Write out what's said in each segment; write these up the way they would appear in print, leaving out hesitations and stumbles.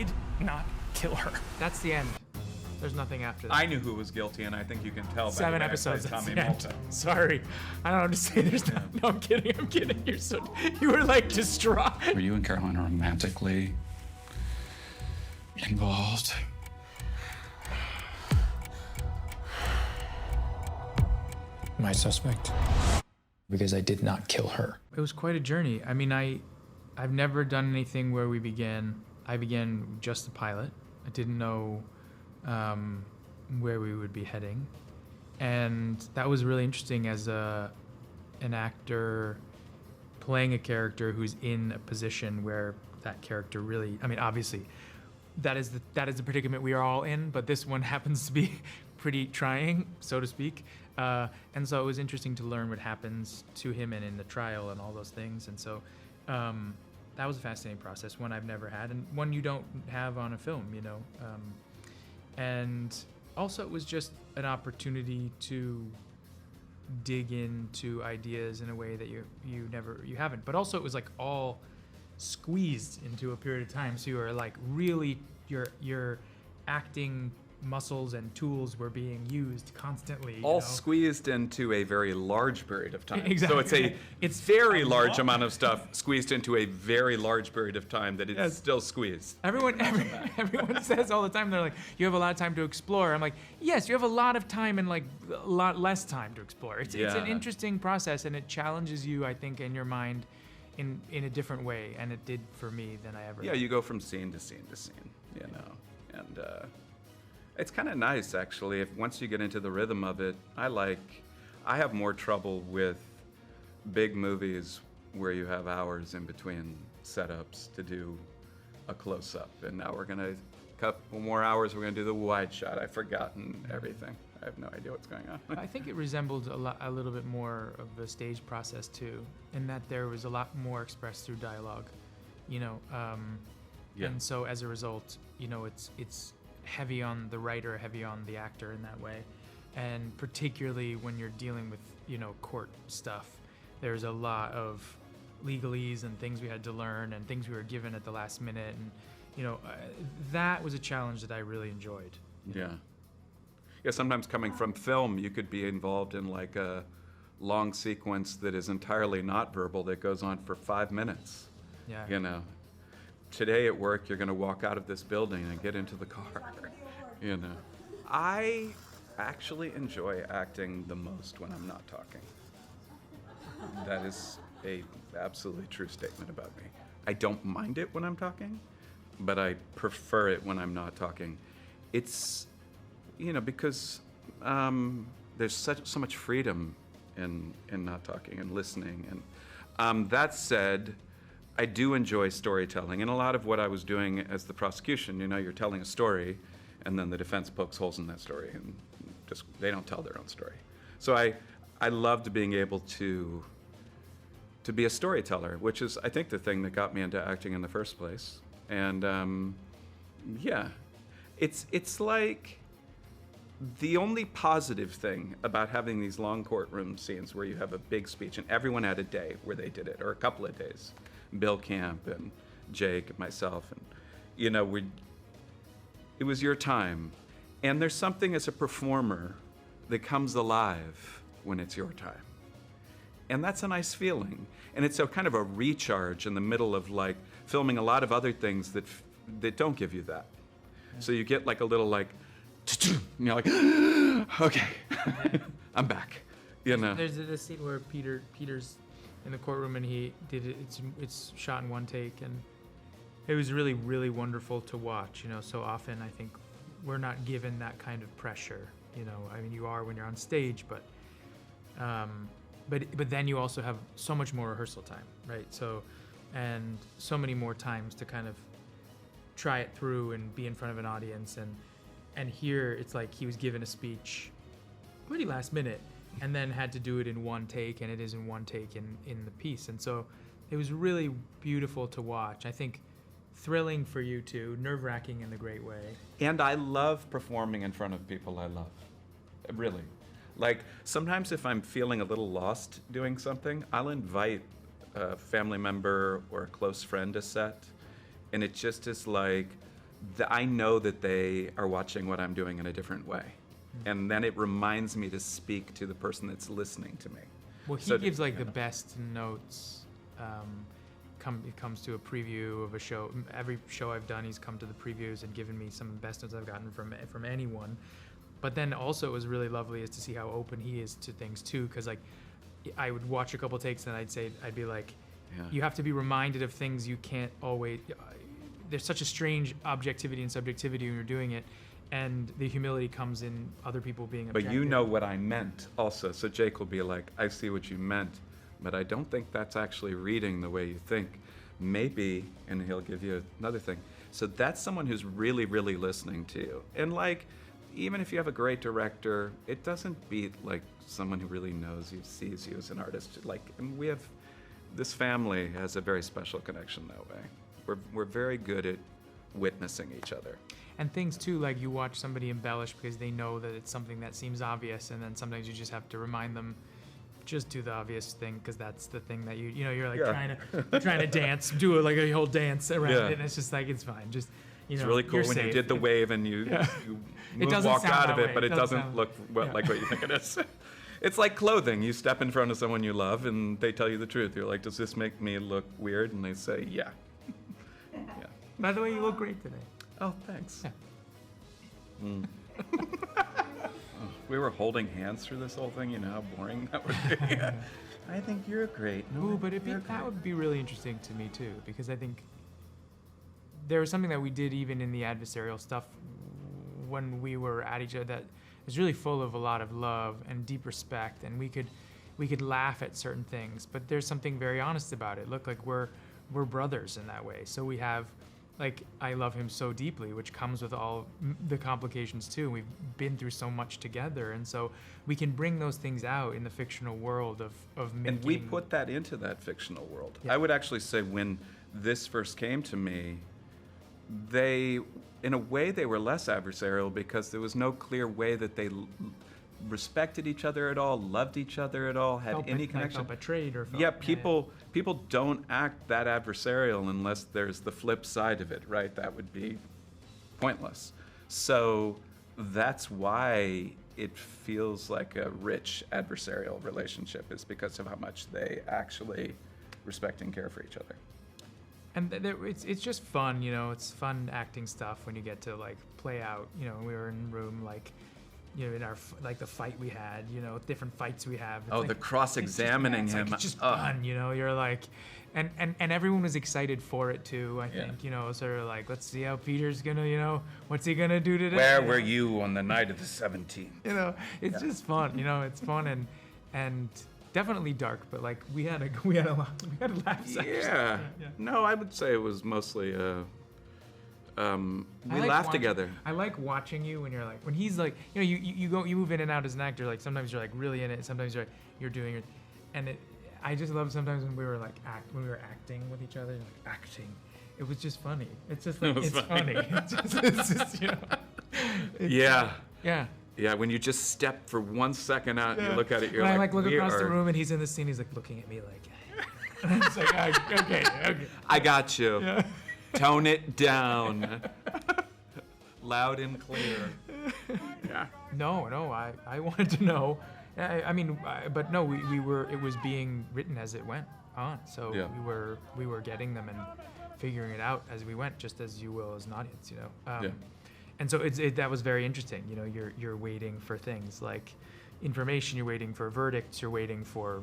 did not kill her. That's the end. There's nothing after that. I knew who was guilty, and I think you can tell by 7 the way episodes. I played That's Tommy the end. Malta. Sorry, I don't have to say there's not. No, I'm kidding. You were like distraught. Were you and Caroline romantically involved? My suspect, because I did not kill her. It was quite a journey. I mean, I've never done anything where I began just the pilot. I didn't know where we would be heading. And that was really interesting as an actor playing a character who's in a position where that character really, I mean, obviously, that is the predicament we are all in, but this one happens to be pretty trying, so to speak. And so it was interesting to learn what happens to him and in the trial and all those things. And so that was a fascinating process, one I've never had, and one you don't have on a film, you know. And also it was just an opportunity to dig into ideas in a way that you haven't. But also it was like all squeezed into a period of time, so you were like really your acting muscles and tools were being used constantly. All squeezed into a very large period of time. Exactly. So it's very large amount of stuff squeezed into a very large period of time that it's still squeezed. Everyone says all the time, they're like, you have a lot of time to explore. I'm like, yes, you have a lot of time and like a lot less time to explore. It's an interesting process, and it challenges you, I think, in your mind in a different way, and it did for me than I ever Yeah, you go from scene to scene to scene, you know, and it's kind of nice, actually. If once you get into the rhythm of it, I have more trouble with big movies where you have hours in between setups to do a close-up, and now we're gonna couple more hours. We're gonna do the wide shot. I've forgotten everything. I have no idea what's going on. I think it resembled a little bit more of the stage process too, in that there was a lot more expressed through dialogue, you know. And so as a result, you know, it's heavy on the writer, heavy on the actor in that way, and particularly when you're dealing with, you know, court stuff, there's a lot of legalese and things we had to learn and things we were given at the last minute, and you know, that was a challenge that I really enjoyed. Yeah. Yeah, sometimes coming from film, you could be involved in like a long sequence that is entirely not verbal that goes on for 5 minutes. Yeah. You know, today at work, you're going to walk out of this building and get into the car. You know, I actually enjoy acting the most when I'm not talking. That is a absolutely true statement about me. I don't mind it when I'm talking, but I prefer it when I'm not talking. It's, you know, because there's so much freedom in not talking and listening. And that said, I do enjoy storytelling. And a lot of what I was doing as the prosecution, you know, you're telling a story, and then the defense pokes holes in that story, and just they don't tell their own story. So I loved being able to be a storyteller, which is, I think, the thing that got me into acting in the first place. And yeah, it's like the only positive thing about having these long courtroom scenes where you have a big speech, and everyone had a day where they did it, or a couple of days. Bill Camp and Jake and myself, and you know, it was your time. And there's something as a performer that comes alive when it's your time. And that's a nice feeling. And it's a kind of a recharge in the middle of like filming a lot of other things that don't give you that. Yeah. So you get like a little like, and you're like, okay, I'm back. You know. There's a scene where Peter's in the courtroom and he did it. It's shot in one take, and it was really, really wonderful to watch. You know, so often I think we're not given that kind of pressure. You know, I mean, you are when you're on stage, but then you also have so much more rehearsal time, right? So, and so many more times to kind of try it through and be in front of an audience, and here it's like he was given a speech pretty last minute, and then had to do it in one take, and it is in one take in the piece. And so it was really beautiful to watch. I think thrilling for you too, nerve-wracking in a great way. And I love performing in front of people I love, really. Like, sometimes if I'm feeling a little lost doing something, I'll invite a family member or a close friend to set, and it just is like I know that they are watching what I'm doing in a different way. And then it reminds me to speak to the person that's listening to me. Well, he gives like the best notes. It comes to a preview of a show. Every show I've done, he's come to the previews and given me some of the best notes I've gotten from anyone. But then also, it was really lovely is to see how open he is to things too. Because like, I would watch a couple takes and I'd be like, you have to be reminded of things you can't always. There's such a strange objectivity and subjectivity when you're doing it. And the humility comes in other people being objective. But you know what I meant also. So Jake will be like, I see what you meant, but I don't think that's actually reading the way you think. Maybe, and he'll give you another thing. So that's someone who's really, really listening to you. And like, even if you have a great director, it doesn't beat like someone who really knows you, sees you as an artist. Like, and we have, this family has a very special connection that way. We're very good at witnessing each other. And things too, like you watch somebody embellish because they know that it's something that seems obvious, and then sometimes you just have to remind them, just do the obvious thing because that's the thing that you're like trying to dance, do like a whole dance around it, and it's just like it's fine. Just it's really cool when you did the wave and you walk out of it, but it doesn't look like what you think it is. It's like clothing. You step in front of someone you love and they tell you the truth. You're like, does this make me look weird? And they say, yeah. By the way, you look great today. Oh, thanks. Yeah. We were holding hands through this whole thing. You know how boring that would be. I think you're great. Ooh, but that would be really interesting to me too, because I think there was something that we did even in the adversarial stuff when we were at each other that was really full of a lot of love and deep respect, and we could laugh at certain things, but there's something very honest about it. Look, like we're brothers in that way. So we have, like, I love him so deeply, which comes with all the complications too. We've been through so much together, and so we can bring those things out in the fictional world of making. And we put that into that fictional world. Yeah. I would actually say when this first came to me, they, in a way, they were less adversarial because there was no clear way that they respected each other at all, loved each other at all, had any connection. Felt betrayed or felt, yeah, people don't act that adversarial unless there's the flip side of it, right? That would be pointless. So that's why it feels like a rich adversarial relationship, is because of how much they actually respect and care for each other. And it's just fun, you know. It's fun acting stuff when you get to like play out. You know, we were in a room like, you know, in our like the fight we had, you know, different fights we have. It's oh, like, the cross-examining him. It's just fun, you know. You're like, and everyone was excited for it too. I think, you know, sort of like, let's see how Peter's gonna, you know, what's he gonna do today? Where were you on the night of the 17th? You know, it's just fun. You know, it's fun and definitely dark, but like we had a laugh session. Yeah. No, I would say it was mostly we laughed together. I like watching you when you're like, when he's like, you know, you move in and out as an actor. Like sometimes you're like really in it, sometimes you're doing it, and I just love sometimes when we were like acting with each other, like acting. It was just funny. It's just like, it's funny. It's just, you know. Yeah. Yeah. Yeah, when you just step for 1 second out and you look at it, you're when like, I like look across the room and he's in the scene, he's like looking at me like, and it's like, okay. I got you. Yeah. Tone it down. Loud and clear. Yeah. No, I wanted to know. I mean, but no, we were. It was being written as it went on, so we were getting them and figuring it out as we went, just as you will as an audience, you know. And so that was very interesting. You know, you're waiting for things like information, you're waiting for verdicts, you're waiting for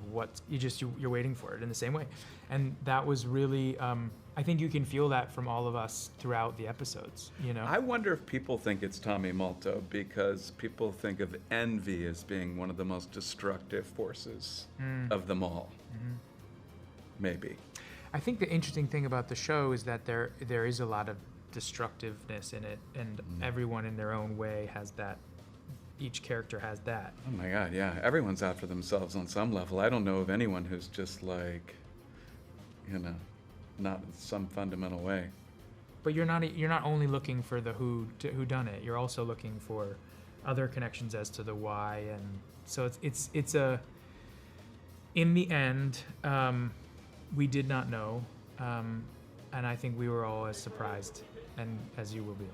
you're waiting for it in the same way. And that was really, I think you can feel that from all of us throughout the episodes, you know? I wonder if people think it's Tommy Molto because people think of envy as being one of the most destructive forces of them all. Mm-hmm. Maybe. I think the interesting thing about the show is that there is a lot of destructiveness in it, and everyone in their own way has that. Each character has that. Oh my God, yeah. Everyone's out for themselves on some level. I don't know of anyone who's just like, you know, not in some fundamental way. But you're not only looking for the who done it. You're also looking for other connections as to the why, and so it's a. In the end, we did not know, and I think we were all as surprised and as you will be.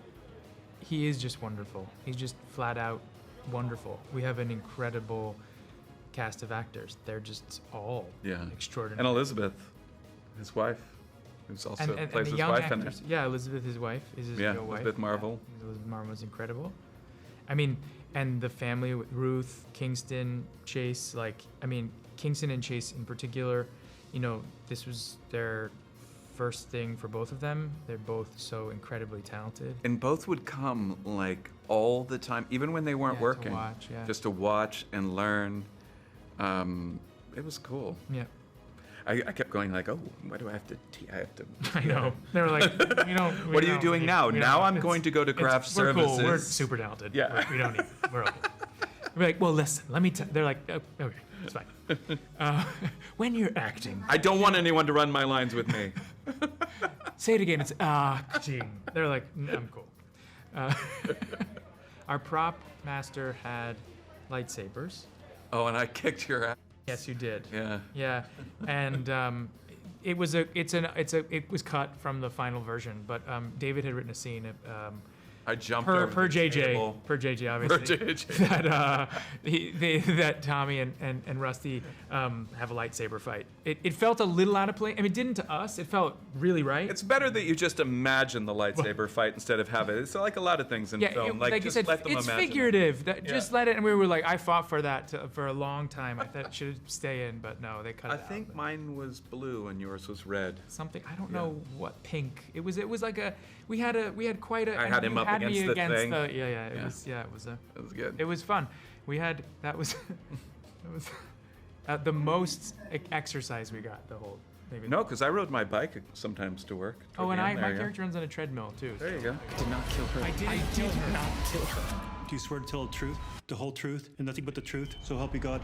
He is just wonderful. He's just flat out wonderful. We have an incredible cast of actors. They're just all extraordinary. And Elizabeth, his wife, who's also and plays the his young wife in actors. it. Yeah, Elizabeth, his wife, is his real wife. Elizabeth Marvel. Yeah, Elizabeth Marvel was incredible. I mean, and the family with Ruth, Kingston, Chase, Kingston and Chase in particular, this was their first thing for both of them. They're both so incredibly talented. And both would come like all the time, even when they weren't working. To watch, just to watch and learn. It was cool. Yeah. I kept going like, oh, why do I have to? I have to. I know. They were like, What are you doing now? Now I'm going to go to craft services. We're cool. We're super talented. Yeah. We don't need. We're okay. We're like, well, listen. Let me. They're like, oh, okay, it's fine. When you're acting, I don't want anyone to run my lines with me. say it again. It's acting. They're like, I'm cool. Our prop master had lightsabers. Oh, and I kicked your ass. Yes, you did. Yeah. Yeah, and it was cut from the final version, but David had written a scene. I jumped per over the JJ, table. per JJ, obviously. Per JJ. that Tommy and Rusty have a lightsaber fight. It felt a little out of place. I mean, it didn't to us. It felt really right. It's better that you just imagine the lightsaber fight instead of have it. It's like a lot of things in film. Like you just said, let them it's imagine figurative. it. Just let it. And we were like, I fought for that for a long time. I thought it should stay in, but no, they cut it I out. think mine was blue and yours was red. Something I don't know what pink. It was like a we had quite a. I had him up against the thing. It was It was good. It was fun. We had that was the most exercise we got the whole. Maybe No, because I rode my bike sometimes to work. Oh, toward and the end. my There you go. character runs on a treadmill too. There you go. Did not kill her. I did not kill her. Do you swear to tell the truth, the whole truth, and nothing but the truth, so help you God?